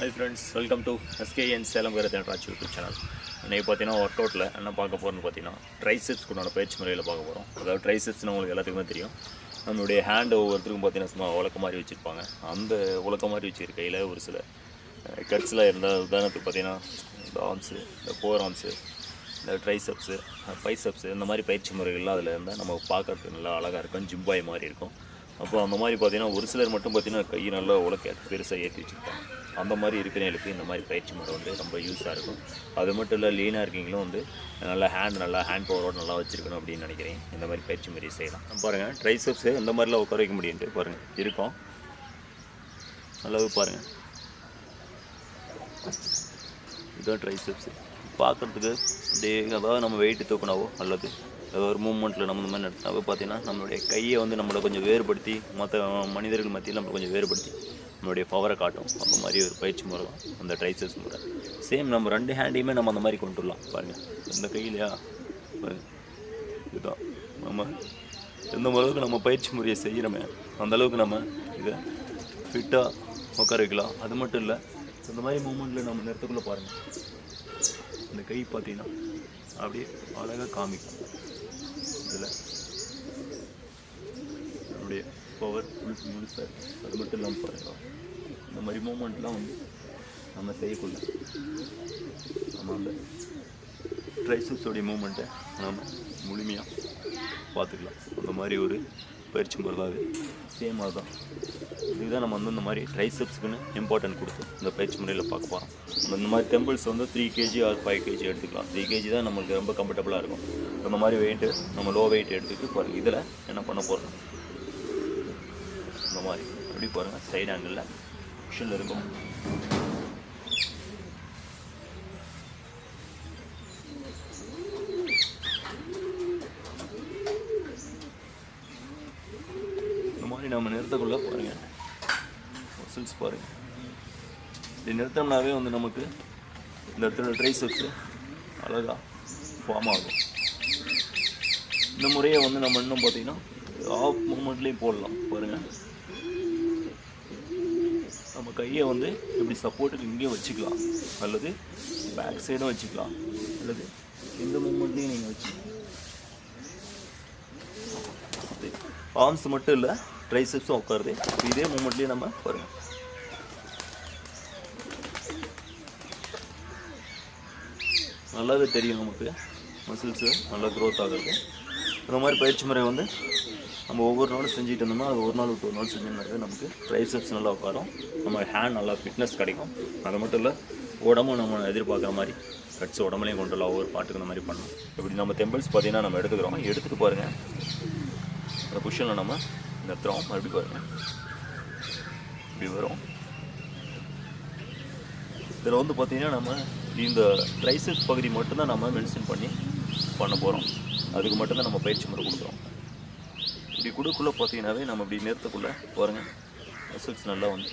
Hi friends, welcome to SKN Salem Garathanatrach YouTube channel. இன்றைக்கி பார்த்தீங்கன்னா work அவுட்டில் என்ன பார்க்க போகிறோன்னு பார்த்தீங்கன்னா ட்ரைசெப்ஸ்க்கு உண்டான பயிற்சி முறையில் பார்க்க போகிறோம். அதாவது ட்ரைசெப்ஸ்னு உங்களுக்கு எல்லாத்துக்குமே தெரியும். நம்மளுடைய ஹேண்டு ஒவ்வொருத்தருக்கும் பார்த்தீங்கன்னா சும்மா உலக்க மாதிரி வச்சுருப்பாங்க. அந்த உலக்க மாதிரி வச்சுருக்க கையில் ஒரு சில கட்ஸ்லாம் இருந்தால் உதாரணத்துக்கு பார்த்தீங்கன்னா இந்த ஆர்ம்ஸு, இந்த ஃபோர் ஆர்ம்ஸு, இந்த ட்ரைசெப்ஸு, பைசெப்ஸு இந்த மாதிரி பயிற்சி முறைகள்லாம் அதில் இருந்தால் நம்ம பார்க்கறதுக்கு நல்லா அழகாக இருக்கும், ஜிம்பாய் மாதிரி இருக்கும். அப்போ அந்த மாதிரி பார்த்தீங்கன்னா ஒரு சிலர் மட்டும் பார்த்தீங்கன்னா கை நல்லா உலக்க பெருசாக ஏற்றி வச்சுருப்பாங்க. அந்த மாதிரி இருக்கிறவங்களுக்கு இந்த மாதிரி பயிற்சி முறை வந்து ரொம்ப யூஸாக இருக்கும். அது மட்டும் இல்லை, லீனாக இருக்கீங்களும் வந்து நல்லா ஹேண்ட் பவரோடு நல்லா வச்சுருக்கணும் அப்படின்னு நினைக்கிறேன். இந்த மாதிரி பயிற்சி முறை செய்யலாம். பாருங்கள், ட்ரைசெப்ஸு இந்த மாதிரிலாம் உட்கார வைக்க முடியுன்ட்டு பாருங்கள் இருக்கும். நல்லாவே பாருங்கள், இதுதான் ட்ரைசெப்ஸு. பார்க்குறதுக்கு அதாவது நம்ம வெயிட்டு தூக்கினாவோ அல்லது ஏதோ ஒரு மூமெண்ட்டில் நம்ம இந்த மாதிரி நடத்தினாவே பார்த்தீங்கன்னா நம்மளுடைய கையை வந்து நம்மளை கொஞ்சம் வேறுபடுத்தி மற்ற மனிதர்கள் மத்தியில் நம்மளை கொஞ்சம் வேறுபடுத்தி நம்மளுடைய பவரை காட்டும். அந்த மாதிரி ஒரு பயிற்சி முறை தான் அந்த ட்ரைசெப்ஸ் முறை. சேம் நம்ம ரெண்டு ஹேண்டையுமே நம்ம அந்த மாதிரி கொண்டு வரலாம். பாருங்கள், இந்த கையிலையா பாருங்கள், இதுதான் நம்ம எந்த அளவுக்கு நம்ம பயிற்சி முறையை செய்கிறோமே அந்தளவுக்கு நம்ம இதை ஃபிட்டாக உட்கார வைக்கலாம். அது மட்டும் இல்லை, இந்த மாதிரி மூமெண்ட்டில் நம்ம நிறுத்தக்குள்ளே பாருங்கள், இந்த கை பார்த்தீங்கன்னா அப்படியே அழகாக காமிக்கும். இதில் நம்முடைய பவர் முழுசாக இருக்குது. அது மட்டும் இல்லாமல் பாருங்கள், இந்த மாதிரி மூமெண்ட்லாம் வந்து நம்ம செய்யக்குள்ள நம்ம அந்த ட்ரைசெப்ஸோடைய மூமெண்ட்டை நம்ம முழுமையாக பார்த்துக்கலாம். அந்த மாதிரி ஒரு பயிற்சி முறை தான் அது. சேம் அதுதான். இதுதான் நம்ம வந்து இந்த மாதிரி ட்ரைசெப்ஸுக்குன்னு இம்பார்ட்டன்ட் கொடுத்து இந்த பயிற்சி முறையில் பார்க்க போகிறோம். நம்ம இந்த மாதிரி டெம்பிள்ஸ் வந்து 3 kg ஆர் 5 kg எடுத்துக்கலாம். 3 kg தான் நம்மளுக்கு ரொம்ப கம்ஃபர்டபுளாக இருக்கும். அந்த மாதிரி வெயிட்டு நம்ம லோ வெயிட் எடுத்துக்கிட்டு பாருங்கள். இதில் என்ன பண்ண போகிறோம், இந்த மாதிரி எப்படி பாருங்கள், சைடு ஆங்கிளில் குஷனில் இருக்கும். இந்த மாதிரி நம்ம நிறுத்தக்குள்ளே பாருங்கள், மசில்ஸ் பாருங்கள். இப்படி நிறுத்தம்னாவே வந்து நமக்கு இந்த இடத்துல ட்ரைசெப்ஸு அழகாக ஃபார்ம் ஆகும். இந்த முறையை வந்து நம்ம இன்னும் பார்த்தீங்கன்னா ஆஃப் மூமெண்ட்லேயும் போடலாம். பாருங்கள், நம்ம கையை வந்து இப்படி சப்போர்ட்டுக்கு இங்கேயும் வச்சுக்கலாம், அல்லது பேக் சைடும் வச்சுக்கலாம், அல்லது இந்த மூமெண்ட்லேயும் நீங்கள் வச்சுக்கலாம். ஆர்ம்ஸ் மட்டும் இல்லை, ட்ரைசெப்ஸும் உட்காருது. இதே மூமெண்ட்லேயே நம்ம பாருங்கள், நல்லாவே தெரியும் நமக்கு மசில்ஸு நல்லா க்ரோத் ஆகுது. இந்த மாதிரி பயிற்சி முறை வந்து நம்ம ஒவ்வொரு நாளும் செஞ்சுட்டு இருந்தோம்னா அது ஒரு நாள் விட்டு ஒரு நாள் செஞ்சோம்னாவே நமக்கு ட்ரைசெப்ஸ் நல்லா உட்காரும், நம்ம ஹேண்ட் நல்லா ஃபிட்னஸ் கிடைக்கும். அது மட்டும் இல்லை, உடம்பும் நம்ம எதிர்பார்க்குற மாதிரி கட்ஸ் உடம்புலையும் கொண்டு வரலாம். ஒவ்வொரு பாட்டுக்கு இந்த மாதிரி பண்ணணும். இப்படி நம்ம டெம்பிள்ஸ் பார்த்திங்கன்னா நம்ம எடுத்துகிட்டு பாருங்கள், அந்த குஷனில் நம்ம நிறுத்துகிறோம். மறுபடியும் பாருங்கள், இப்படி வரும். இதில் வந்து பார்த்திங்கன்னா நம்ம இந்த ட்ரைசெப்ஸ் பகுதி மட்டும்தான் நம்ம மென்ஷன் பண்ண போகிறோம். அதுக்கு மட்டும்தான் நம்ம பயிற்சி முறை கொடுக்குறோம். இப்படி கொடுக்குள்ளே பார்த்தீங்கன்னாவே நம்ம இப்படி நிறுத்தக்குள்ளே பாருங்கள், மசில்ஸ் நல்லா வந்து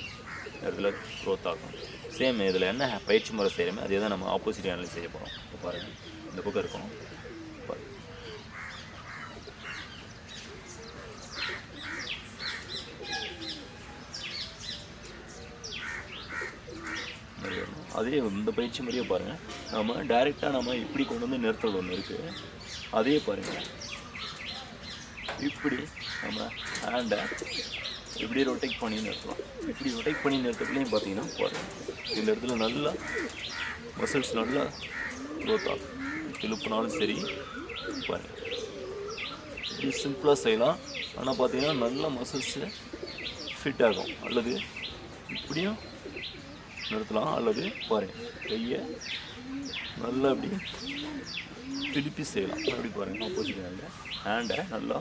இடத்துல க்ரோத் ஆகும். சேம் இதில் என்ன பயிற்சி முறை செய்கிறோமே அதே தான் நம்ம ஆப்போசிட் ஹேண்டில் செய்ய போகிறோம். இப்போ பாருங்கள், இந்த பக்கம் இருக்கணும். அதே இந்த பயிற்சி முறையே பாருங்கள், நம்ம டைரெக்டாக நம்ம இப்படி கொண்டு வந்து நிறுத்துறது ஒன்று இருக்குது. அதே பாருங்கள், இப்படி நம்ம ஹேண்டை இப்படி ரொட்டேட் பண்ணி நிறுத்தலாம். இப்படி ரொட்டேட் பண்ணி நிறுத்தத்துலேயும் பார்த்தீங்கன்னா பாருங்கள், இந்த இடத்துல நல்லா மசில்ஸ் நல்லா க்ரோத் ஆகும். இழுப்புனாலும் சரி பாருங்கள், இப்படி சிம்பிளாக செய்யலாம். ஆனால் பார்த்தீங்கன்னா நல்லா மசில்ஸு ஃபிட் ஆகும். அல்லது இப்படியும் நிறுத்தலாம், அல்லது பாருங்கள் கையை நல்லா அப்படி திருப்பி செய்யலாம். அப்படி பாருங்கள், ஆப்போசிட் ஹேண்டை நல்லா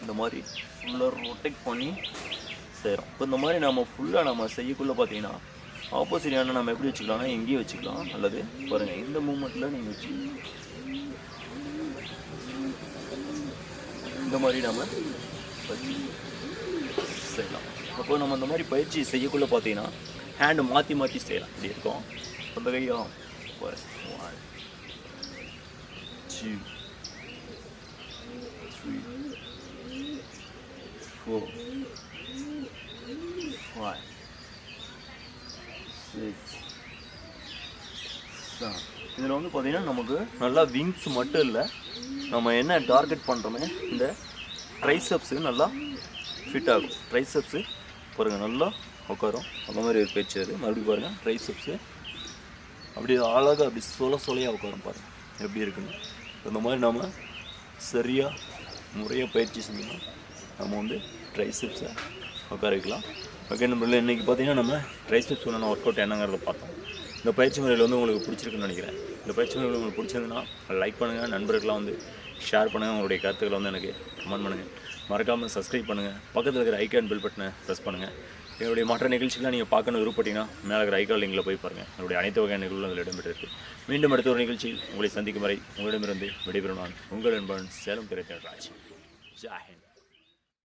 இந்த மாதிரி ஃபுல்லாக ரொட்டேட் பண்ணி செய்கிறோம். இப்போ இந்த மாதிரி நம்ம ஃபுல்லாக நம்ம செய்யக்குள்ளே பார்த்தீங்கன்னா ஆப்போசிட் ஹேண்டை நம்ம எப்படி வச்சுக்கலாம்னா எங்கேயும் வச்சுக்கலாம், அல்லது பாருங்கள் இந்த மூமெண்ட்டில் நீங்கள் வச்சு இந்த மாதிரி நம்ம வச்சு செய்யலாம். அப்போ நம்ம இந்த மாதிரி பயிற்சி செய்யக்குள்ளே பார்த்தீங்கன்னா ஹேண்டு மாற்றி செய்யலாம். இப்படி இருக்கும். அந்த கையும் 1 2 3 4 5 6 7. இதில் வந்து பார்த்திங்கன்னா நமக்கு நல்லா விங்ஸ் மட்டும் இல்லை, நம்ம என்ன டார்கெட் பண்ணுறோமே இந்த ட்ரைசெப்ஸு நல்லா ஃபிட் ஆகும். ட்ரைசெப்ஸு பாருங்கள் நல்லா உட்காரும். அந்த மாதிரி ஒரு பேச்சு அது. மறுபடியும் பாருங்கள் ட்ரைசெப்ஸு அப்படி அழகாக அப்படி சொலையாக உட்காரும் பாருங்கள் எப்படி இருக்குன்னு. அந்த மாதிரி நம்ம சரியாக முறையாக பயிற்சி செஞ்சோம்னா நம்ம வந்து ட்ரைசெப்ஸை உட்கார வைக்கலாம். ஓகே நம்மள இன்றைக்கி பார்த்திங்கன்னா நம்ம ட்ரைசெப்ஸ் உண்டான ஒர்க் அவுட் என்னங்கிறத பார்த்தோம். இந்த பயிற்சி முறையில் வந்து உங்களுக்கு பிடிச்சிருக்குன்னு நினைக்கிறேன். இந்த பயிற்சி முறையில் உங்களுக்கு பிடிச்சிருந்துன்னா லைக் பண்ணுங்கள், நண்பர்கள்லாம் வந்து ஷேர் பண்ணுங்கள், உங்களுடைய கருத்துக்களை வந்து எனக்கு கமெண்ட் பண்ணுங்கள். மறக்காமல் சப்ஸ்கிரைப் பண்ணுங்கள், பக்கத்தில் இருக்கிற ஐகான் பெல் பட்டனை ப்ரெஸ் பண்ணுங்கள். என்னுடைய மற்ற நிகழ்ச்சிகள்லாம் நீங்கள் பார்க்கணும் விருப்பப்பட்டீங்கன்னா மேலே இருக்கிற ஐகான் லிங்கில் போய் பாருங்கள். என்னுடைய அனைத்து வகையான நிகழ்வுகளும் அதில் இடம்பெற்றிருக்கு. மீண்டும் அடுத்த ஒரு நிகழ்ச்சி உங்களை சந்திக்கும் வரை உங்களிடமிருந்து விடைபெறும் நான் உங்கள் நண்பன் சேலம் திரைராஜ். ஜெய் ஹிந்த்.